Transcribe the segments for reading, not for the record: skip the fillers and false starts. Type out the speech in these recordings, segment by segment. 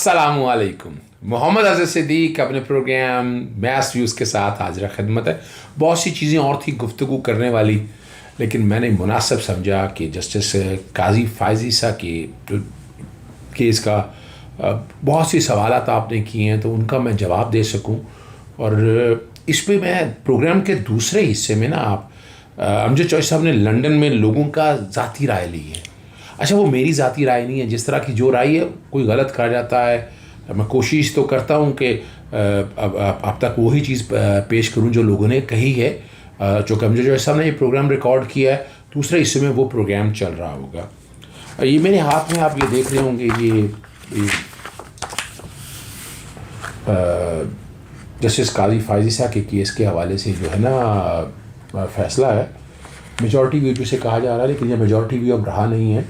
अस्सलामुअलैकुम। मोहम्मद अज़र सिद्दीक अपने programme mess views के साथ हाजिर खिदमत है। बहुत सी चीज़ें और थी गुफ्तगू करने वाली, लेकिन मैंने मुनासिब समझा कि जस्टिस काजी फ़ायज़ ईसा के जो केस का बहुत सी सवालात आपने किए हैं तो उनका मैं जवाब दे सकूं। और इस पे मैं प्रोग्राम के दूसरे हिस्से में ना आप अमजद चौधरी साहब ने लंदन में लोगों का ज़ाती राय ली है। अच्छा, वो मेरी ज़ाती राय नहीं है। जिस तरह की जो राय है कोई गलत कहा जाता है, मैं कोशिश तो करता हूँ कि अब तक वही चीज़ पेश करूँ जो लोगों ने कही है। चूँकि अमजद चौधरी साहब ने ये प्रोग्राम रिकॉर्ड किया है, दूसरे हिस्से में वो प्रोग्राम चल रहा होगा। ये मेरे हाथ में आप ये देख रहे होंगे, ये जस्टिस काजी फ़ायज़ ईसा के केस के हवाले से जो है ना फ़ैसला है। मेजॉरिटी व्यू जिसे कहा जा रहा है, लेकिन यह मेजॉरिटी व्यू अब रहा नहीं है।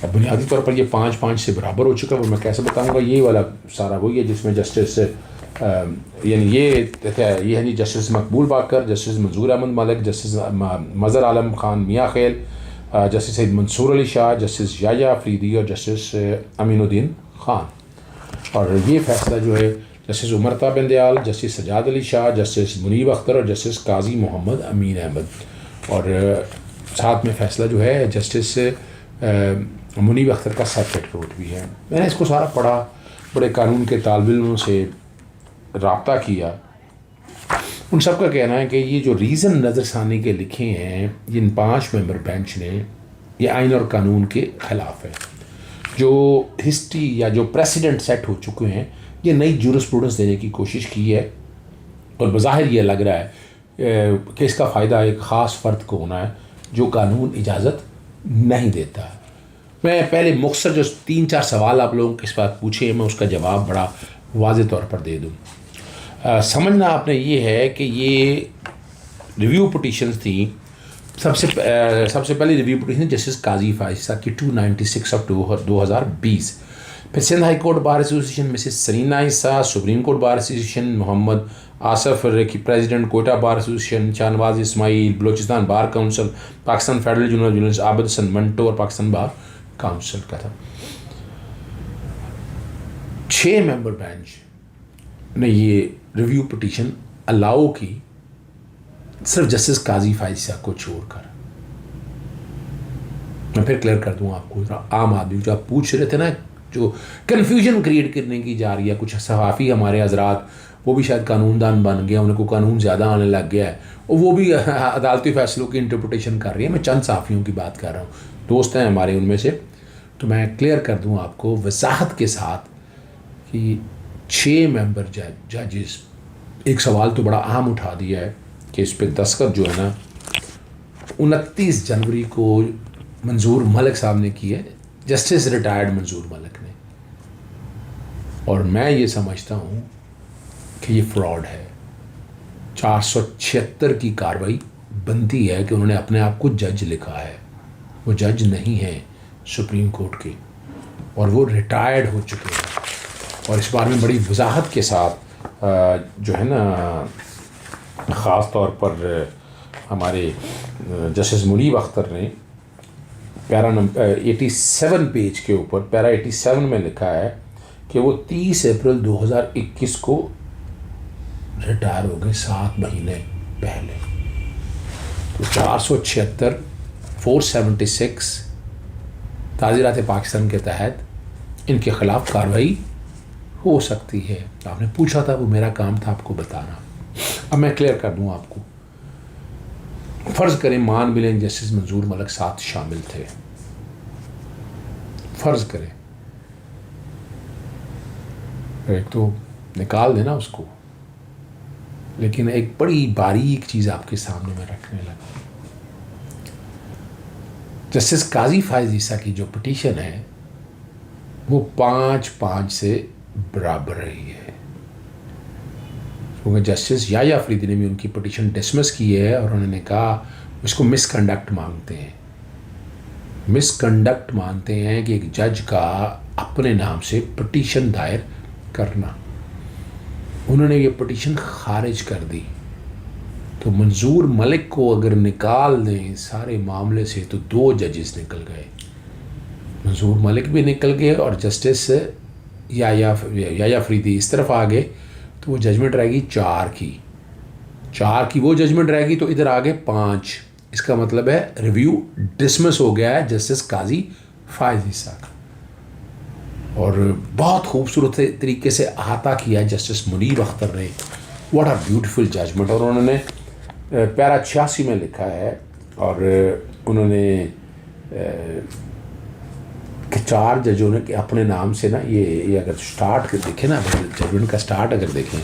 बुनियादी तौर पर ये 5-5 से बराबर हो चुका है। वो मैं कैसे बताऊंगा, ये वाला सारा वही है जिसमें जस्टिस यानी ये है जी जस्टिस मकबूल बाकर, जस्टिस मंजूर अहमद मलिक, जस्टिस मज़हर आलम खान मियाँ खेल, जस्टिस सैयद मंसूर अली शाह, जस्टिस याया अफरीदी और जस्टिस अमीनुद्दीन खान। और ये फ़ैसला जो है justice उमरता Bandial, justice Sajjad Ali Shah, justice Munib Akhtar और जस्टिस काजी मोहम्मद अमीन अहमद। और साथ में फ़ैसला जो है जस्टिस मुनीब अख्तर का सेपरेट कोर्ट भी है। मैंने इसको सारा पढ़ा, बड़े कानून के तालिब इल्मों से रब्ता किया। उन सब का कहना है कि ये जो रीज़न नज़रसानी के लिखे हैं जिन 5 मेंबर बेंच ने, ये आइन और कानून के ख़िलाफ़ है। जो हिस्ट्री या जो प्रेसिडेंट सेट हो चुके हैं, ये नई जूरिस्प्रूडेंस देने की कोशिश की है। और बज़ाहिर ये लग रहा है कि इसका फ़ायदा एक ख़ास फ़र्द को होना है जो कानून इजाज़त नहीं देता। मैं पहले मुख्तसर जो 3-4 सवाल आप लोगों के इस बात पूछे, मैं उसका जवाब बड़ा वाज़े तौर पर दे दूँ। समझना आपने ये है कि ये रिव्यू पिटीशंस थी। सबसे पहले review petition justice Qazi Faez Isa की 296 ऑफ 2020। फिर Sindh high court bar association Mrs Sarina Isa, supreme court bar association Mohammad Asaf Raki, president Quetta bar association Shahnawaz Ismail, Balochistan bar council, Pakistan federal university Abid Hasan Manto और पाकिस्तान बार काउंसिल का था। 6 मेंबर बेंच ने ये रिव्यू पिटीशन अलाउ की, सिर्फ जस्टिस काजी फ़ायज़ ईसा को छोड़कर। मैं फिर क्लियर कर दूं आपको, आम आदमी जो आप पूछ रहे थे ना, जो कन्फ्यूजन क्रिएट करने की जा रही है, कुछ सहाफ़ी हमारे हजरात वो भी शायद कानूनदान बन गया, उनको कानून ज़्यादा आने लग गया है और वो भी अदालती फ़ैसलों की इंटरप्रिटेशन कर रही है। मैं चंद सहाफ़ियों की बात कर रहा हूँ, दोस्त हैं हमारे उनमें से। तो मैं क्लियर कर दूँ आपको वजाहत के साथ कि 6 मेंबर जजेस, एक सवाल तो बड़ा अहम उठा दिया है कि इस पर दस्तखत जो है ना 29 जनवरी को मंजूर मलिक साहब ने की है, जस्टिस रिटायर्ड मंजूर मलिक ने। और मैं ये समझता हूँ कि ये फ्रॉड है। 476 की कार्रवाई बनती है कि उन्होंने अपने आप को जज लिखा है। वो जज नहीं है सुप्रीम कोर्ट के, और वो रिटायर्ड हो चुके हैं। और इस बारे में बड़ी वजाहत के साथ जो है ना, ख़ास तौर पर हमारे जस्टिस मुनीब अख्तर ने पैरा नंबर 87 पेज के ऊपर पैरा 87 में लिखा है कि वो 30 अप्रैल 2021 को रिटायर हो गए, 7 महीने पहले। तो 476 476 ताज़ीरात पाकिस्तान के तहत इनके ख़िलाफ़ कार्रवाई हो सकती है। आपने पूछा था, वो मेरा काम था आपको बताना। अब मैं क्लियर कर दूं आपको। फ़र्ज़ करें मान भी लें जस्टिस मंजूर मलिक साथ शामिल थे, फ़र्ज़ करें, एक तो निकाल देना उसको, लेकिन एक बड़ी बारीक चीज़ आपके सामने मैं रखने लगा। जस्टिस काजी फ़ायज़ ईसा की जो पिटीशन है वो 5-5 से बराबर रही है, क्योंकि जस्टिस याया अफरीदी ने भी उनकी पिटीशन डिसमिस की है और उन्होंने कहा उसको मिसकंडक्ट मांगते हैं। मिसकंडक्ट मानते हैं कि एक जज का अपने नाम से पिटीशन दायर करना। उन्होंने ये पिटीशन खारिज कर दी। तो मंजूर मलिक को अगर निकाल दें सारे मामले से तो 2 जजेस निकल गए। मंसूर मलिक भी निकल गए और जस्टिस याया फरीदी इस तरफ आ गए, तो वो जजमेंट रहेगी 4 की वो जजमेंट रहेगी, तो इधर आ गए 5। इसका मतलब है रिव्यू डिसमिस हो गया है जस्टिस काजी फायज ईसा का। और बहुत खूबसूरत तरीके से अहाता किया जस्टिस मुनीब अख्तर ने। What a beautiful judgment. और उन्होंने पैरा 86 में लिखा है, और उन्होंने कि 4 जजों ने कि अपने नाम से ना ये अगर स्टार्ट देखें ना, जजमेंट का स्टार्ट अगर देखें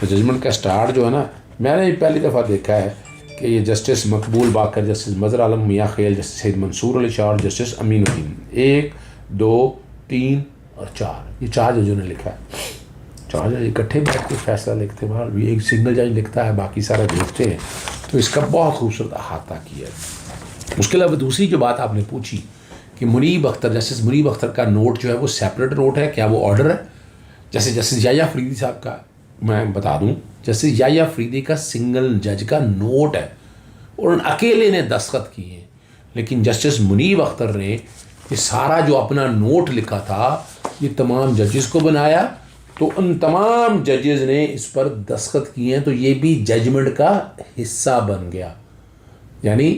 तो जजमेंट का स्टार्ट जो है ना, मैंने पहली दफ़ा देखा है कि ये जस्टिस मकबूल बाकर, जस्टिस मज़हर आलम मियाँ खेल, जस्टिस सैयद मंसूर अली शाह और जस्टिस अमीनुद्दीन, 1 2 3 और 4, ये 4 जजों ने लिखा है। 4 जज इकट्ठे बैठ के फैसला लिखते हैं, भी एक सिंगल जज लिखता है, बाकी सारा देखते हैं। तो इसका बहुत खूबसूरत अहाता किया है। उसके अलावा दूसरी जो बात आपने पूछी कि मुनीब अख्तर, जस्टिस मुनीब अख्तर का नोट जो है वो सेपरेट नोट है, क्या वो ऑर्डर है? जैसे जस्टिस याया फरीदी साहब का मैं बता दूं, जस्टिस याया फरीदी का सिंगल जज का नोट है और उन अकेले ने दस्तखत किए हैं। लेकिन जस्टिस मुनीब अख्तर ने ये सारा जो अपना नोट लिखा था ये तमाम जजेस को बनाया, तो उन तमाम जजेस ने इस पर दस्तखत किए हैं, तो ये भी जजमेंट का हिस्सा बन गया। यानी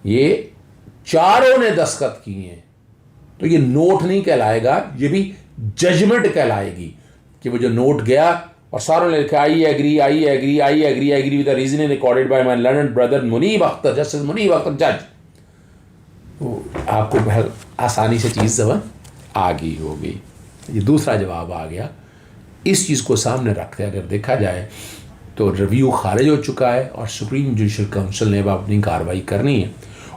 ये चारों ने दस्तखत किए हैं, तो ये नोट नहीं कहलाएगा, ये भी जजमेंट कहलाएगी कि वो जो नोट गया और सारों ने लिखा I agree with the reasoning recorded by my learned brother Munib Akhtar, justice Munib Akhtar जज। तो आपको बहुत आसानी से चीज़ समझ आ गई होगी। ये दूसरा जवाब आ गया। इस चीज़ को सामने रखते अगर देखा जाए तो रिव्यू खारिज हो चुका है और सुप्रीम जुडिशल काउंसिल ने अब अपनी कार्रवाई करनी है।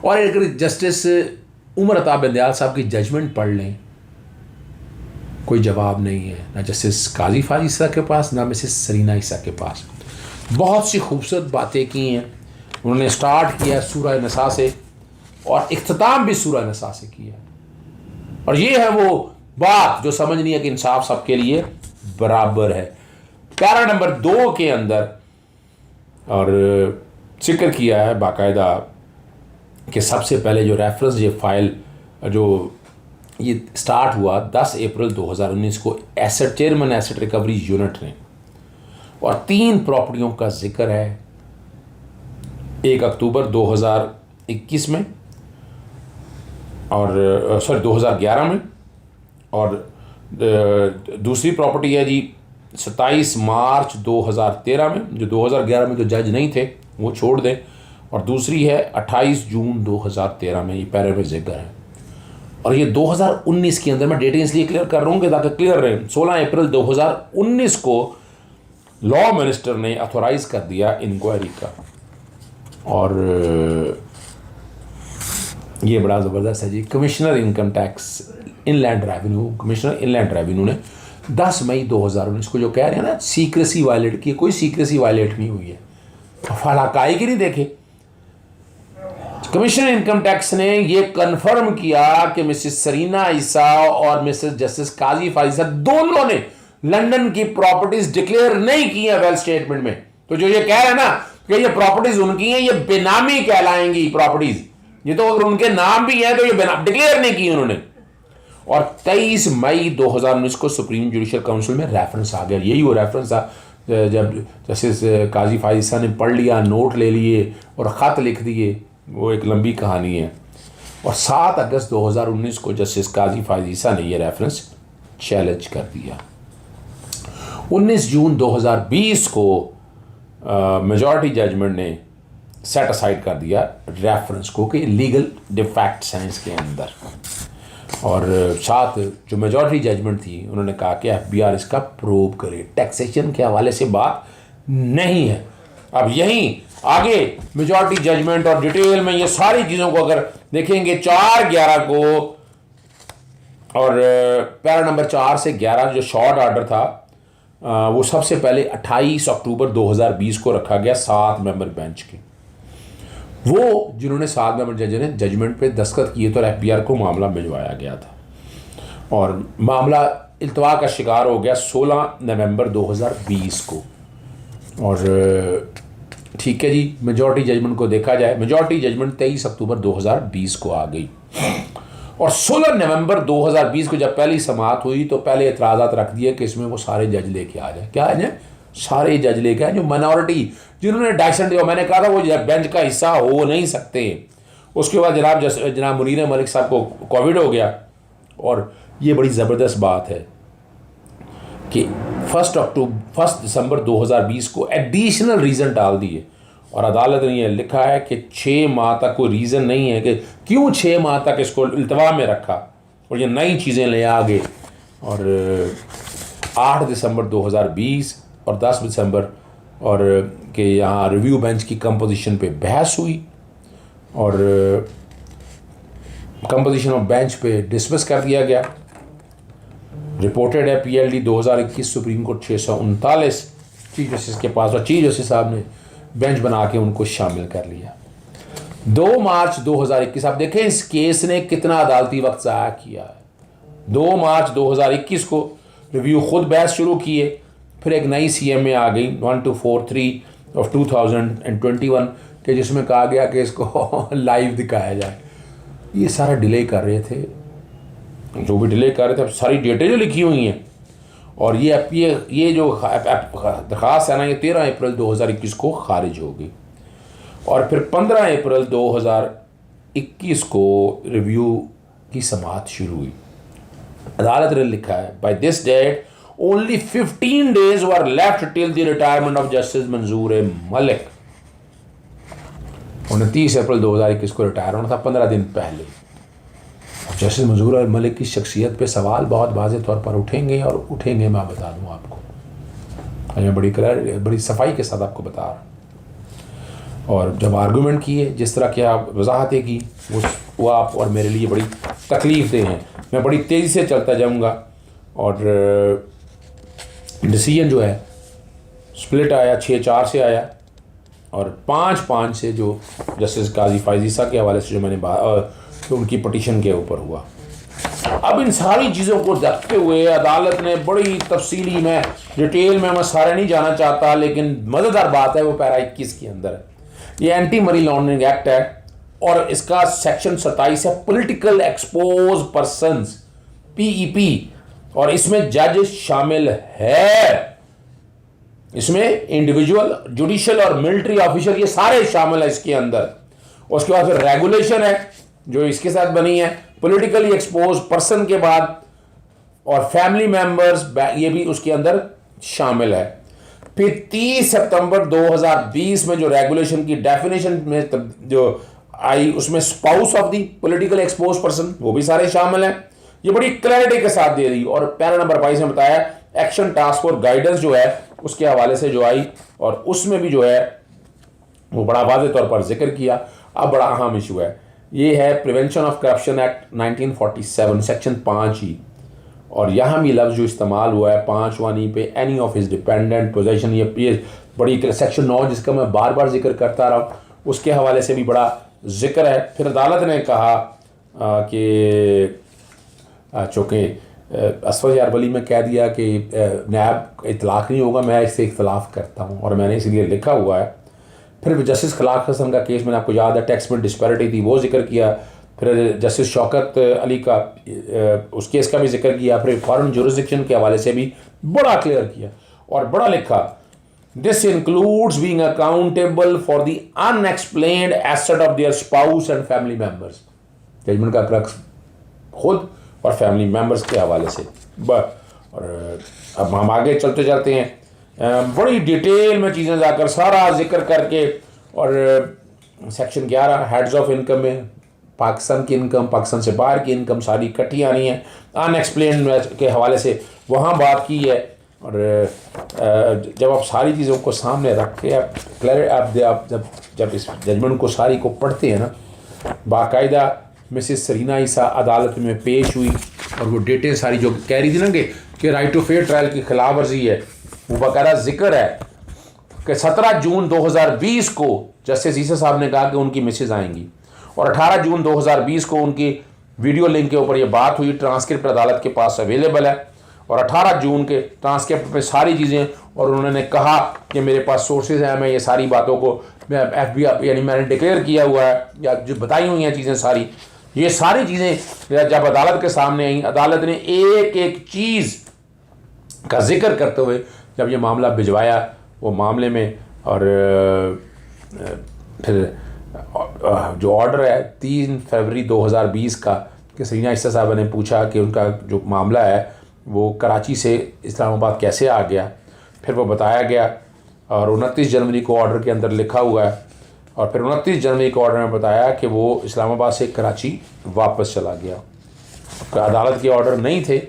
और अगर जस्टिस उमर अता बंदयाल साहब की जजमेंट पढ़ लें, कोई जवाब नहीं है, ना जस्टिस काजी फायज ईसा के पास, ना मिसेस सरीना ईसा के पास। बहुत सी खूबसूरत बातें की हैं उन्होंने। स्टार्ट किया सूरह नसा से और इख्तिताम भी सूरह नसा से किया। और ये है वो बात जो समझनी है कि इंसाफ सबके लिए बराबर है। पैरा नंबर 2 के अंदर और जिक्र किया है बाकायदा कि सबसे पहले जो रेफरेंस ये फाइल जो ये स्टार्ट हुआ 10 अप्रैल 2019 को asset chairman asset recovery unit ने, और 3 प्रॉपर्टियों का जिक्र है। 1 अक्टूबर 2021 में और 2011 में, और दूसरी प्रॉपर्टी है जी 27 मार्च 2013 में, जो 2011 में जो जज नहीं थे वो छोड़ दें, और दूसरी है 28 जून 2013 में, ये पैरे में जिक्र है। और ये 2019 के अंदर, मैं डेटें इसलिए क्लियर कर रहा हूँ कि ताकि क्लियर रहे, 16 अप्रैल 2019 को लॉ मिनिस्टर ने अथोराइज कर दिया इंक्वायरी का। और ये बड़ा ज़बरदस्त है जी। Commissioner income tax inland revenue, commissioner inland revenue ने 10 मई 2019 को जो कह रहे हैं ना सीक्रेसी वायलेट की, कोई सीक्रेसी वायलेट नहीं हुई है, फलाकाई की नहीं देखे। कमिश्नर इनकम टैक्स ने ये कंफर्म किया कि मिसेस सरीना ईसा और मिसेस जस्टिस काजी फायज ईसा दोनों ने लंदन की प्रॉपर्टीज डिक्लेयर नहीं की है वेल्थ स्टेटमेंट में। तो जो ये कह रहे हैं ना कि ये प्रॉपर्टीज उनकी हैं, ये बेनामी कहलाएंगी प्रॉपर्टीज, ये तो अगर उनके नाम भी है तो ये डिक्लेयर नहीं की उन्होंने। और 23 मई 2019 को सुप्रीम जुडिशल काउंसिल में रेफरेंस आ गया। यही वो रेफरेंस था जब जस्टिस काजी फायज ईसा ने पढ़ लिया, नोट ले लिए और ख़त लिख दिए, वो एक लंबी कहानी है। और 7 अगस्त 2019 को जस्टिस काजी फायज ईसा ने ये रेफरेंस चैलेंज कर दिया। 19 जून 2020 को मेजॉरिटी जजमेंट ने सेट असाइड कर दिया रेफरेंस को कि लीगल डिफेक्ट्स हैं इसके अंदर। और साथ जो मेजॉरिटी जजमेंट थी उन्होंने कहा कि FBI इसका प्रूव करे, टैक्सेशन के हवाले से बात नहीं है। अब यहीं आगे मेजॉरिटी जजमेंट और डिटेल में ये सारी चीज़ों को अगर देखेंगे 4/11 को, और पैरा नंबर 4 से 11 जो शॉर्ट ऑर्डर था वो सबसे पहले 28 अक्टूबर 2020 को रखा गया 7 मेंबर बेंच के। वो जिन्होंने 7 मेंबर जज ने जजमेंट पे दस्तखत किए तो FBI को मामला भिजवाया गया था, और मामला इल्तवा का शिकार हो गया 16 नवंबर 2020 को। और ठीक है जी, मेजॉरिटी जजमेंट को देखा जाए, मेजॉरिटी जजमेंट 23 अक्टूबर 2020 को आ गई। और 16 नवंबर 2020 को जब पहली समाअत हुई तो पहले एतराज़ात रख दिए कि इसमें वो सारे जज लेके आ जाए। क्या है, सारे जज लेके आए जो माइनॉरिटी, जिन्होंने डाइसेंट दिया। मैंने कहा था वो बेंच का हिस्सा हो नहीं सकते। उसके बाद जनाब मुनीर मलिक साहब को कोविड हो गया, और ये बड़ी ज़बरदस्त बात है कि 1 दिसंबर 2020 को एडिशनल रीज़न डाल दिए, और अदालत ने यह लिखा है कि 6 माह तक कोई रीज़न नहीं है कि क्यों 6 माह तक इसको इल्तवा में रखा, और ये नई चीज़ें ले आ गए। और 8 दिसंबर 2020 और 10 दिसंबर और के यहाँ रिव्यू बेंच की कंपोजिशन पे बहस हुई, और कंपोजिशन ऑफ बेंच पे डिसमिस कर दिया गया। रिपोर्टेड है PLD 2021 supreme court 639 chief justice के पास, और चीफ जस्टिस साहब ने बेंच बना के उनको शामिल कर लिया। 2 मार्च 2021, आप देखें इस केस ने कितना अदालती वक्त ज़ाया किया है। 2 मार्च 2021 को रिव्यू खुद बहस शुरू किए, फिर एक नई CMA आ गई 1243 ऑफ 2021 के जिसमें कहा गया कि इसको लाइव दिखाया जाए। ये सारा डिले कर रहे थे, जो भी डिले कर रहे थे, अब सारी डेटें जो लिखी हुई हैं। और ये जो दरख्वास्त है ना, ये 13 अप्रैल 2021 को खारिज होगी, और फिर 15 अप्रैल 2021 को रिव्यू की समाअत शुरू हुई। अदालत ने लिखा है by this date only 15 days were left till the retirement of justice Manzoor Malik. 29 अप्रैल 2021 को रिटायर होना था, 15 दिन पहले। जस्टिस मंजूर मलिक की शख्सियत पे सवाल बहुत वाज़ेह तौर पर उठेंगे, और उठेंगे, मैं बता दूं आपको, मैं बड़ी सफाई के साथ आपको बता रहा हूँ। और जब आर्गूमेंट किए, जिस तरह की आप वजाहतें की, वो आप और मेरे लिए बड़ी तकलीफ दे हैं। मैं बड़ी तेज़ी से चलता जाऊँगा, और डिसीजन जो है स्प्लिट आया, 6-4 से आया, और 5-5 से जो जस्टिस काजी फायजीसा के हवाले से जो मैंने तो उनकी पटिशन के ऊपर हुआ। अब इन सारी चीज़ों को देखते हुए अदालत ने बड़ी तफसीली में डिटेल में, मैं सारे नहीं जाना चाहता, लेकिन मज़ेदार बात है वो पैरा 21 के अंदर है। ये एंटी मनी लॉन्ड्रिंग एक्ट है, और इसका सेक्शन 27 है पॉलिटिकल एक्सपोज पर्संस, PEP, और इसमें जज शामिल है। इसमें इंडिविजुअल, जुडिशियल और मिलिट्री ऑफिसर, ये सारे शामिल है इसके अंदर। उसके बाद फिर रेगुलेशन है जो इसके साथ बनी है, पॉलिटिकली एक्सपोज पर्सन के बाद, और फैमिली मेंबर्स, ये भी उसके अंदर शामिल है। फिर 30 सितंबर 2020 में जो रेगुलेशन की डेफिनेशन में जो आई, उसमें spouse of the political expose person, वो भी सारे शामिल हैं। ये बड़ी क्लैरिटी के साथ दे दी। और पैरा नंबर 22 में बताया एक्शन टास्क फोर्स गाइडेंस जो है उसके हवाले से जो आई, और उसमें भी जो है वो बड़ा वाज़ेह तौर पर जिक्र किया। अब बड़ा अहम इशू है, ये है prevention of corruption act 1947 section 5E, और यहाँ भी लफ्ज़ जो इस्तेमाल हुआ है 5(1)E पे, any of his dependent possession, ये बड़ी सेक्शन 9 जिसका मैं बार बार जिक्र करता रहा हूँ, उसके हवाले से भी बड़ा जिक्र है। फिर अदालत ने कहा कि चूँकि असफर यार वली में कह दिया कि नैब इतलाक़ नहीं होगा, मैं इससे इख्तलाफ करता हूँ, और मैंने इसलिए लिखा हुआ है। फिर जस्टिस खलाक हसन का केस, मैंने आपको याद है टैक्स में डिस्पैरिटी थी, वो जिक्र किया। फिर जस्टिस शौकत अली का उस केस का भी जिक्र किया। फिर फॉरेन जुरिसडिक्शन के हवाले से भी बड़ा क्लियर किया, और बड़ा लिखा, this includes being accountable for the unexplained asset of their spouse and family members. Judgment का क्रक्स खुद और फैमिली मेम्बर्स के हवाले से। और अब हम आगे चलते जाते हैं, बड़ी डिटेल में चीज़ें जाकर सारा जिक्र करके, और सेक्शन 11 हेड्स ऑफ इनकम में पाकिस्तान की इनकम, पाकिस्तान से बाहर की इनकम सारी इकट्ठी आनी है, अनएक्सप्लेन के हवाले से वहाँ बात की है। और जब आप सारी चीज़ों को सामने रख के आप जब इस जजमेंट को सारी को पढ़ते हैं ना, बाकायदा मिसेस सरीना ईसा अदालत में पेश हुई, और वो डेटें सारी जो कह रही थी ना कि राइट टू फेयर ट्रायल की खिलाफ वर्जी है, वो बाकायदा जिक्र है कि 17 जून 2020 को जस्टिस ईसा साहब ने कहा कि उनकी मिसेज आएंगी, और 18 जून 2020 को उनकी वीडियो लिंक के ऊपर ये बात हुई। ट्रांसक्रिप्ट अदालत के पास अवेलेबल है, और 18 जून के ट्रांसक्रिप्ट पे सारी चीज़ें, और उन्होंने कहा कि मेरे पास सोर्सेज हैं, मैं ये सारी बातों को मैं FBI यानी मैंने डिक्लेयर किया हुआ है, या जो बताई हुई हैं चीज़ें सारी, ये सारी चीज़ें जब अदालत के सामने आई, अदालत ने एक एक चीज़ का जिक्र करते हुए जब ये मामला भिजवाया वो मामले में, और फिर जो ऑर्डर है 3 फरवरी 2020 का कि सरीना ईसा साहबा ने पूछा कि उनका जो मामला है वो कराची से इस्लामाबाद कैसे आ गया, फिर वो बताया गया, और 29 जनवरी को ऑर्डर के अंदर लिखा हुआ है, और फिर 29 जनवरी को ऑर्डर में बताया कि वो इस्लामाबाद से कराची वापस चला गया। अदालत के ऑर्डर नहीं थे,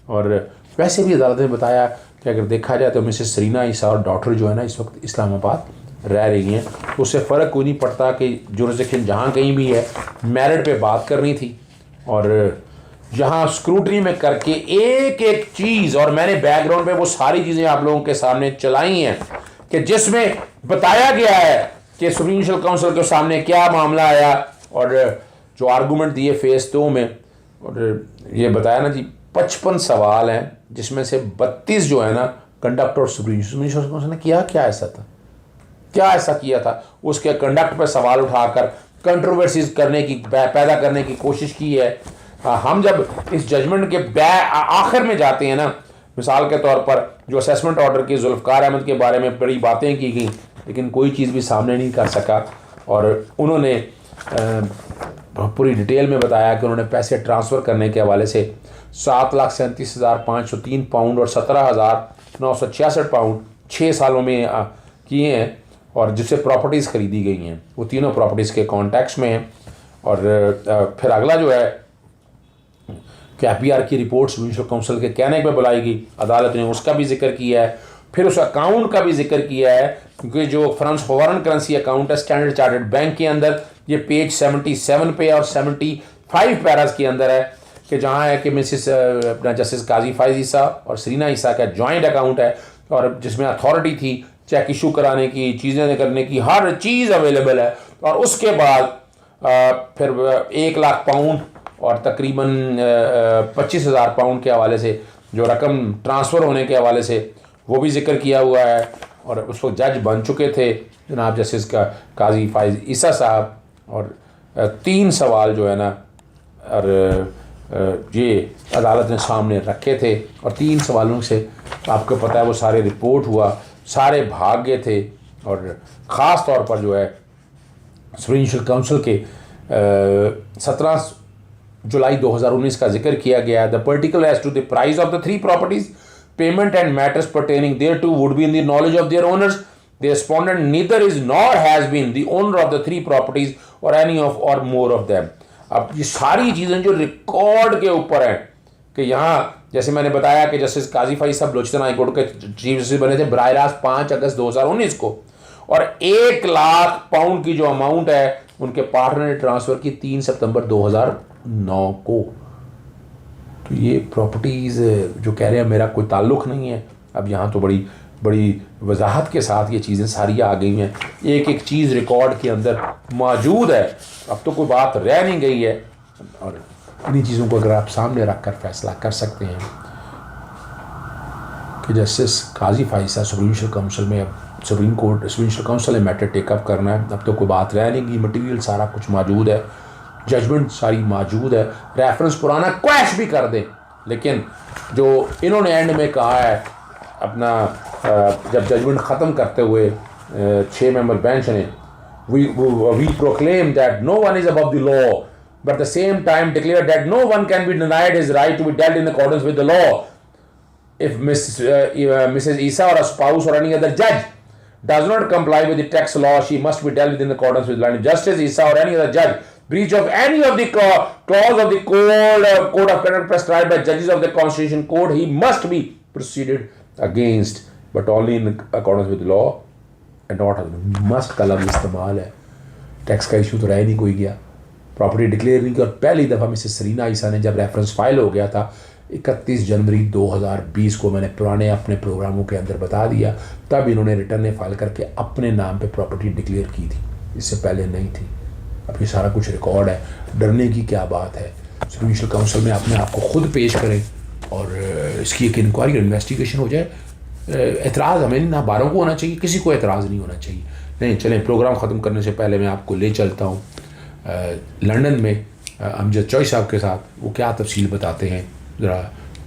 और वैसे भी अदालत ने बताया कि अगर देखा जाए तो मिसेस सरीना ईसा और डॉटर जो है ना इस वक्त इस्लामाबाद रह रही हैं, तो उससे फ़र्क कोई नहीं पड़ता कि जुरिस्डिक्शन जहाँ कहीं भी है, मेरिट पे बात करनी थी, और जहाँ स्क्रूटनी में करके एक एक चीज़, और मैंने बैकग्राउंड पे वो सारी चीज़ें आप लोगों के सामने चलाई हैं कि जिसमें बताया गया है कि सुप्रीम जुडिशल काउंसिल के सामने क्या मामला आया, और जो आर्गूमेंट दिए फेस 2 में, और ये बताया ना जी 55 सवाल हैं जिसमें से 32 जो है ना कंडक्ट और सुप्रीम जुडिशल काउंसिल ने किया क्या ऐसा था, क्या ऐसा किया था, उसके कंडक्ट पर सवाल उठाकर कंट्रोवर्सीज करने की पैदा करने की कोशिश की है। हम जब इस जजमेंट के आखिर में जाते हैं ना, मिसाल के तौर पर जो असेसमेंट ऑर्डर की जुल्फ़कार अहमद के बारे में बड़ी बातें की गई, लेकिन कोई चीज़ भी सामने नहीं कर सका, और उन्होंने पूरी डिटेल में बताया कि उन्होंने पैसे ट्रांसफ़र करने के हवाले से 7,37,503 पाउंड और 17,966 पाउंड 6 सालों में किए हैं, और जिससे प्रॉपर्टीज़ ख़रीदी गई हैं वो तीनों प्रॉपर्टीज़ के कॉन्टैक्ट्स में हैं। और फिर अगला जो है कि IPR की रिपोर्ट जुडिशल काउंसिल के कहने पे बुलाई गई, अदालत ने उसका भी जिक्र किया है, फिर उस अकाउंट का भी जिक्र किया है, क्योंकि जो फॉरेन करेंसी अकाउंट है स्टैंडर्ड चार्टर्ड बैंक के अंदर, ये पेज 77 पे और 75 पैराज के अंदर है कि जहाँ है कि मिसेस अपना जस्टिस काजी फाइज ईसा और सरीना ईसा का जॉइंट अकाउंट है, और जिसमें अथॉरिटी थी चेक इशू कराने की, चीज़ें करने की, हर चीज़ अवेलेबल है। और उसके बाद फिर 1 लाख पाउंड और तकरीबन 25,000 पाउंड के हवाले से जो रकम ट्रांसफ़र होने के हवाले से वो भी जिक्र किया हुआ है, और उस वक्त जज बन चुके थे जनाब जस्टिस का काजी फाइज ईसा साहब, और 3 सवाल जो है ना और ये अदालत ने सामने रखे थे, और 3 सवालों से आपको पता है वो सारे रिपोर्ट हुआ, सारे भाग गए थे, और ख़ास तौर पर जो है सुप्रीम जुडिशल काउंसिल के 17 जुलाई 2019 का जिक्र किया गया। The particular as to the price of the 3 properties, payment and matters pertaining thereto would be in the knowledge of their owners. The respondent neither is nor has been the owner of the 3 properties or any of or more of them. अब ये सारी चीज़ें जो record के ऊपर हैं कि यहाँ जैसे मैंने बताया कि जस्टिस काजी फाइज साहब बलूचिस्तान हाई कोर्ट के चीफ जस्टिस बने थे बराह रास्त 5 अगस्त 2019 को, और 1 लाख पाउंड की जो अमाउंट है उनके पार्टनर ने ट्रांसफ़र की 3 सितंबर 2009 को। तो ये प्रॉपर्टीज़ जो कह रहे हैं मेरा कोई ताल्लुक़ नहीं है, अब यहाँ तो बड़ी बड़ी वजाहत के साथ ये चीज़ें सारी आ गई हैं, एक एक चीज़ रिकॉर्ड के अंदर मौजूद है, अब तो कोई बात रह नहीं गई है, और इन्हीं चीज़ों को अगर आप सामने रख कर फैसला कर सकते हैं कि जस्टिस काजी फाइज साहब सुप्रीम जुडिशल काउंसिल में, अब सुप्रीम जुडिशल काउंसिल ने मैटर टेकअप करना है, अब तो कोई बात रह नहीं गई, मटीरियल सारा कुछ मौजूद है, जजमेंट सारी मौजूद है, रेफरेंस पुराना क्वैश भी कर दें, लेकिन जो इन्होंने एंड में कहा है अपना जब जजमेंट ख़त्म करते हुए 6 मेंबर बेंच ने, we proclaim that no one is above the law but at the same time declare that no one can be denied his right to be dealt in accordance with the law. If Mrs. Isa or a spouse or any other judge does not comply with the tax law, she must be dealt with in accordance with the law. Justice Isa or any other judge breach of any of the clause of the code of conduct prescribed by judges of the Constitution Code, he must be proceeded against, but only in accordance with the law and not must का लफ्ज़ इस्तेमाल है। Tax का issue तो रह नहीं कोई गया, प्रॉपर्टी डिक्लेयर नहीं की, और पहली दफ़ा मिसेस सरीना ईसा ने जब रेफरेंस फाइल हो गया था 31 जनवरी 2020 को, मैंने पुराने अपने प्रोग्रामों के अंदर बता दिया, तब इन्होंने रिटर्न फाइल करके अपने नाम पे प्रॉपर्टी डिक्लेयर की थी, इससे पहले नहीं थी। अब ये सारा कुछ रिकॉर्ड है, डरने की क्या बात है। सुप्रीम जुडिशल काउंसिल में अपने आप को खुद पेश करें और इसकी एक इंक्वायरी इन्वेस्टिगेशन हो जाए। एतराज़ हमें ना बारों को होना चाहिए, किसी को एतराज़ नहीं होना चाहिए। नहीं चलें, प्रोग्राम ख़त्म करने से पहले मैं आपको ले चलता हूँ लंदन में अमजद चौई साहब के साथ, वो क्या तफसील बताते हैं, ज़रा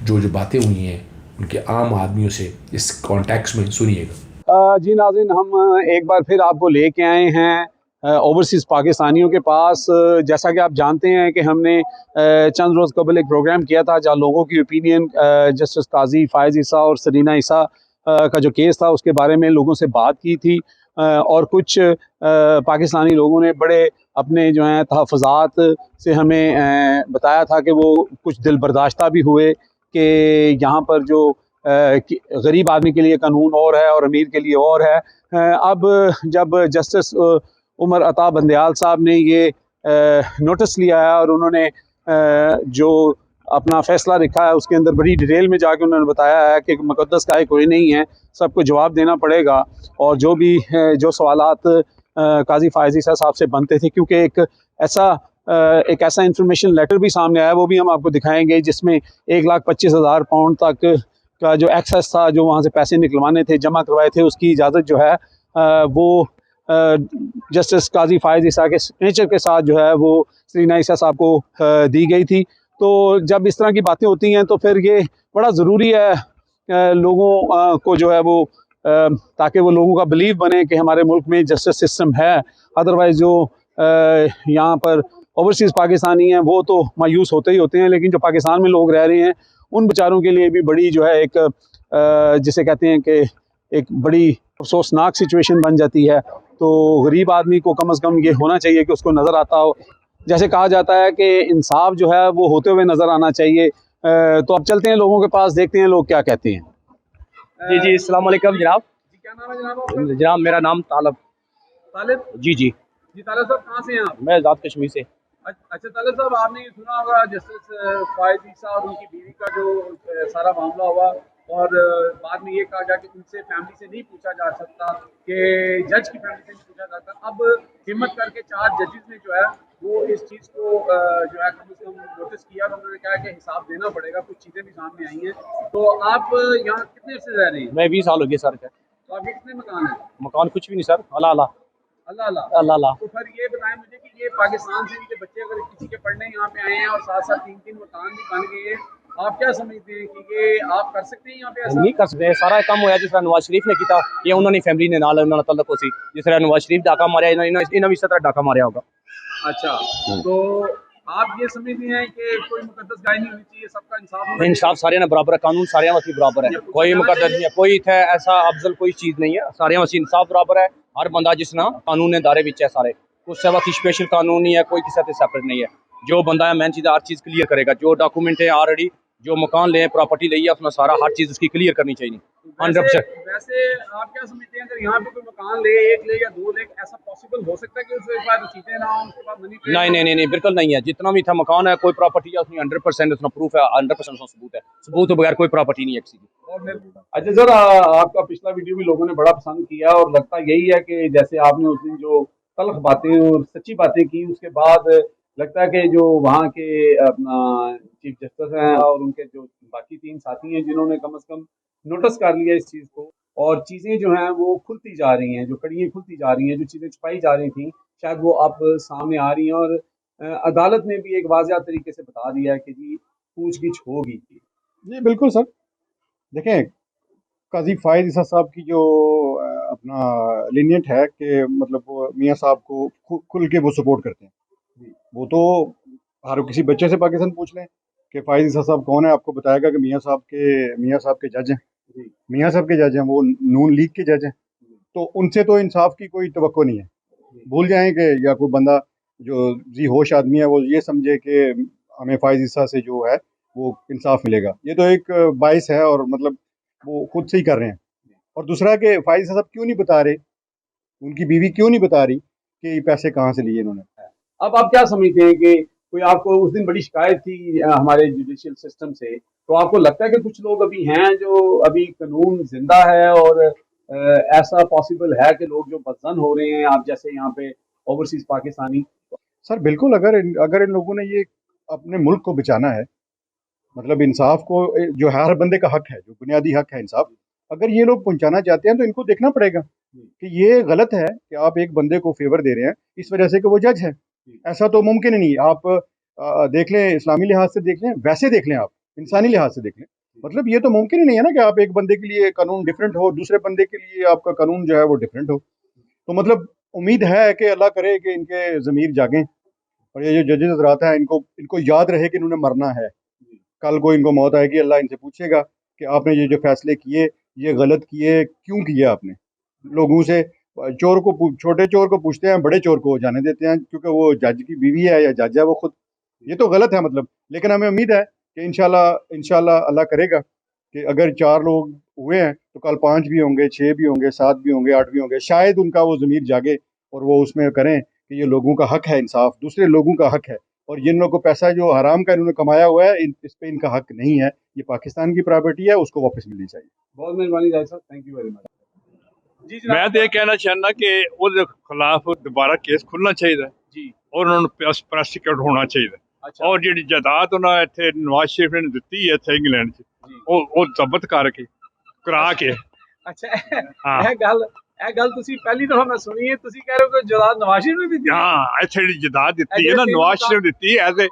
जो जो बातें हुई हैं उनके आम आदमियों से इस कॉन्टेक्स्ट में सुनिएगा। जी नाज़रीन, हम एक बार फिर आपको लेके आए हैं ओवरसीज़ पाकिस्तानियों के पास। जैसा कि आप जानते हैं कि हमने चंद रोज़ कबल एक प्रोग्राम किया था जहाँ लोगों की ओपिनियन जस्टिस काजी फ़ायज़ ईसा और सरीना ईसा का जो केस था उसके बारे में लोगों से बात की थी। और कुछ पाकिस्तानी लोगों ने बड़े अपने जो हैं तहफ़्फ़ुज़ात से हमें बताया था कि वो कुछ दिल बर्दाश्ता भी हुए कि यहाँ पर जो गरीब आदमी के लिए कानून और अमीर के लिए और है। अब जब जस्टिस उमर अता बंदयाल साहब ने ये नोटिस लिया है और उन्होंने जो अपना फ़ैसला लिखा है उसके अंदर बड़ी डिटेल में जाके उन्होंने बताया है कि मुक़द्दस काय कोई नहीं है, सबको जवाब देना पड़ेगा। और जो भी जो सवालात काज़ी फ़ायज़ ईसा साहब से बनते थे, क्योंकि एक ऐसा इंफॉर्मेशन लेटर भी सामने आया, वो भी हम आपको दिखाएंगे, जिसमें 1,25,000 पाउंड तक का जो एक्सेस था, जो वहाँ से पैसे निकलवाने थे, जमा करवाए थे, उसकी इजाज़त जो है वो जस्टिस काजी फ़ायज़ ईसा के सिग्नेचर के साथ जो है वो सरीना ईसा साहब को दी गई थी। तो जब इस तरह की बातें होती हैं तो फिर ये बड़ा ज़रूरी है लोगों को जो है वो ताकि वो लोगों का बिलीव बने कि हमारे मुल्क में जस्टिस सिस्टम है। अदरवाइज़ जो यहाँ पर ओवरसीज़ पाकिस्तानी हैं वो तो मायूस होते ही होते हैं, लेकिन जो पाकिस्तान में लोग रह रहे हैं उन बेचारों के लिए भी बड़ी जो है एक जिसे कहते हैं कि एक बड़ी अफसोसनाक सिचुएशन बन जाती है। तो गरीब आदमी को कम से कम ये होना चाहिए कि उसको नज़र आता हो, जैसे कहा जाता है कि इंसाफ जो है वो होते हुए नज़र आना चाहिए। तो अब चलते हैं लोगों के पास, देखते हैं लोग क्या कहते हैं। जी जी, अस्सलाम वालेकुम जनाब। जी, क्या नाम है जनाब आपका? जनाब मेरा नाम तालब। तालिब जी जी, जी, तालिब साहब कहाँ से हैं आप? मैं आज़ाद कश्मीर से। अच्छा तालिब साहब, आपने ये सुना होगा जस्टिस फ़ायज़ ईसा और उनकी बीवी का जो सारा मामला हुआ, और बाद में ये कहा गया कि उनसे फैमिली से नहीं पूछा जा सकता, कि जज की फैमिली से नहीं पूछा जाता। अब हिम्मत करके 4 जजेस ने जो है वो इस चीज़ को जो है कम से कम नोटिस किया, और उन्होंने कहा कि हिसाब देना पड़ेगा। कुछ चीज़ें भी सामने आई हैं। तो आप यहाँ कितने अर्से से रह रहे हैं? मैं 20 साल हो गए सर। तो आपके कितने मकान हैं? मकान कुछ भी नहीं सर, अल्लाह अल्लाह अल्लाह अल्लाह। अल्लाह अल्लाह। तो फिर ये बताएं मुझे कि ये पाकिस्तान से इनके बच्चे अगर किसी के पढ़ने यहाँ पे आए हैं और साथ साथ 3-3 मकान भी बन गए हैं, आप क्या समझते हैं कि ये आप कर सकते हैं यहाँ पे ऐसा? नहीं कर सकते, सारा काम होया जिस तरह नवाज शरीफ ने किया, ये उन्होंने फैमिली ने नाल उन्होंने तलक हो सी, जिस तरह नवाज शरीफ डाका मारिया इन्होंने भी इस तरह डाका मारिया होगा। अच्छा, तो आप ये समझते हैं कि कोई मुकद्दस गाय नहीं होनी चाहिए, सबका इंसाफ होना चाहिए? इंसाफ सारे ने बराबर है, कानून सारे वासी बराबर है, कोई मुकद्दर नहीं है, कोई इत्थे ऐसा अफजल कोई चीज़ नहीं है, सारे वासी इंसाफ बराबर है। हर बंदा जिस ना कानून ने दायरे विच है, सारे कुछ सेवा की स्पेशल कानून नहीं है, कोई किसी से सेपरेट नहीं है। जो बंदा है मेन चीज़ हर चीज़ क्लियर करेगा, जो डॉक्यूमेंट है ऑलरेडी, जो मकान ले प्रॉपर्टी ली है उसमें सारा हर चीज़ उसकी क्लियर करनी चाहिए 100%। वैसे आप क्या समझते हैं, अगर यहाँ पे कोई मकान ले, 1 ले या 2 ले, ऐसा पॉसिबल हो सकता है कि उसके पास रसीदें ना हो, उसके पास मनी ट्रेल नहीं नहीं नहीं नहीं, बिल्कुल नहीं है। जितना भी था मकान है, कोई प्रॉपर्टी है उसमें 100% उसमें प्रूफ है, 100% उसमें सबूत है, सबूत के बगैर कोई प्रॉपर्टी नहीं है किसी की। अच्छा सर, आपका पिछला वीडियो भी लोगों ने बड़ा पसंद किया, और लगता यही है कि जैसे आपने उस दिन जो तल्ख बातें और सच्ची बातें की, उसके बाद लगता है कि जो वहाँ के अपना चीफ जस्टिस हैं और उनके जो बाकी 3 साथी हैं, जिन्होंने कम से कम नोटिस कर लिया इस चीज़ को, और चीज़ें जो हैं वो खुलती जा रही हैं, जो कड़ियाँ खुलती जा रही हैं, जो चीज़ें छुपाई जा रही थी शायद वो अब सामने आ रही हैं, और अदालत ने भी एक वाज़ेह तरीके से बता दिया है कि जी पूछगिछ होगी। जी बिल्कुल सर। देखें, काजी फ़ायज़ ईसा साहब की जो अपना लीनियट है कि मतलब वो मियाँ साहब को खुल के वो सपोर्ट करते हैं। वो तो हर किसी बच्चे से पाकिस्तान पूछ लें कि फ़ायज़ ईसा साहब कौन है, आपको बताएगा कि मियाँ साहब के जज हैं। मियाँ साहब के जज हैं, वो नून लीग के जज हैं। तो उनसे तो इंसाफ की कोई तवक्को नहीं है। भूल जाएं कि या कोई बंदा जो जी होश आदमी है वो ये समझे कि हमें फ़ायज़ ईसा से जो है वो इंसाफ मिलेगा। ये तो एक बाइस है, और मतलब वो खुद से ही कर रहे हैं। और दूसरा कि फ़ायज़ ईसा साहब क्यों नहीं बता रहे, उनकी बीवी क्यों नहीं बता रही कि ये पैसे कहाँ से लिए इन्होंने। अब आप क्या समझते हैं कि कोई आपको उस दिन बड़ी शिकायत थी हमारे जुडिशियल सिस्टम से, तो आपको लगता है कि कुछ लोग अभी हैं जो अभी कानून जिंदा है, और ऐसा पॉसिबल है कि लोग जो बदजन हो रहे हैं, आप जैसे यहाँ पे ओवरसीज पाकिस्तानी? सर बिल्कुल, अगर इन लोगों ने ये अपने मुल्क को बचाना है, मतलब इंसाफ को जो हर बंदे का हक है, जो बुनियादी हक है इंसाफ, अगर ये लोग पहुंचाना चाहते हैं तो इनको देखना पड़ेगा कि ये गलत है कि आप एक बंदे को फेवर दे रहे हैं इस वजह से कि वो जज है। ऐसा तो मुमकिन ही नहीं। आप देख लें, इस्लामी लिहाज से देख लें, वैसे देख लें, आप इंसानी लिहाज से देख लें। मतलब ये तो मुमकिन ही नहीं है ना कि आप एक बंदे के लिए कानून डिफरेंट हो, दूसरे बंदे के लिए आपका कानून जो है वो डिफरेंट हो। तो मतलब उम्मीद है कि अल्लाह करे कि इनके ज़मीर जागें और ये जो जजेस हज़रात हैं इनको याद रहे कि इन्होंने मरना है। कल को इनको मौत आएगी, अल्लाह इनसे पूछेगा कि आपने ये जो फैसले किए, ये गलत किए, क्यों किए आपने। लोगों से छोटे चोर को पूछते हैं, बड़े चोर को जाने देते हैं, क्योंकि वो जज की बीवी है या जज है वो खुद। ये तो गलत है मतलब। लेकिन हमें उम्मीद है कि इंशाल्लाह अल्लाह करेगा कि अगर 4 लोग हुए हैं तो कल 5 भी होंगे, 6 भी होंगे, 7 भी होंगे, 8 भी होंगे। शायद उनका वो ज़मीर जागे और वो उसमें करें कि ये लोगों का हक है, इंसाफ दूसरे लोगों का हक है, और जिन लोगों को पैसा जो हराम का इन्होंने कमाया हुआ है इस पे इनका हक नहीं है। ये पाकिस्तान की प्रॉपर्टी है, उसको वापस मिलनी चाहिए। बहुत मेहरबानी जाहिद साहब, थैंक यू वेरी मच। जी मैं जनाब। तो ये कहना चाहना कि ਉਹਦੇ ਖਿਲਾਫ ਦੁਬਾਰਾ ਕੇਸ ਖੁੱਲਣਾ ਚਾਹੀਦਾ जी। ਔਰ ਉਹਨਾਂ ਨੂੰ ਪ੍ਰੋਸੀਕਿਊਟ ਹੋਣਾ ਚਾਹੀਦਾ अच्छा। ਔਰ ਜਿਹੜੀ ਜਾਇਦਾਦ ਉਹਨਾਂ ਇੱਥੇ ਨਵਾਜ਼ ਸ਼ਰੀਫ ਨੇ ਦਿੱਤੀ ਹੈ ਇੱਥੇ ਇੰਗਲੈਂਡ 'ਚ जी। ਉਹ ਜ਼ਬਤ ਕਰਕੇ ਕਰਾ ਕੇ अच्छा ਹਾਂ ਇਹ ਗੱਲ ਤੁਸੀਂ ਪਹਿਲੀ ਦਫਾ ਮੈਂ ਸੁਣੀ ਹੈ। ਤੁਸੀਂ ਕਹਿ ਰਹੇ ਹੋ ਕਿ ਜਲਾਦ ਨਵਾਜ਼ ਸ਼ਰੀਫ ਨੇ ਦਿੱਤੀ ਹੈ? ਹਾਂ ਇੱਥੇ ਜਿਹੜੀ ਜਾਇਦਾਦ ਦਿੱਤੀ ਹੈ ਜਿਹੜੇ ਨਾ ਤਿੰਨ ਨਵਾਜ਼ ਮਕਾਨ- ਸ਼ਰੀਫ ਦਿੱਤੀ ਐਜ਼ ਏ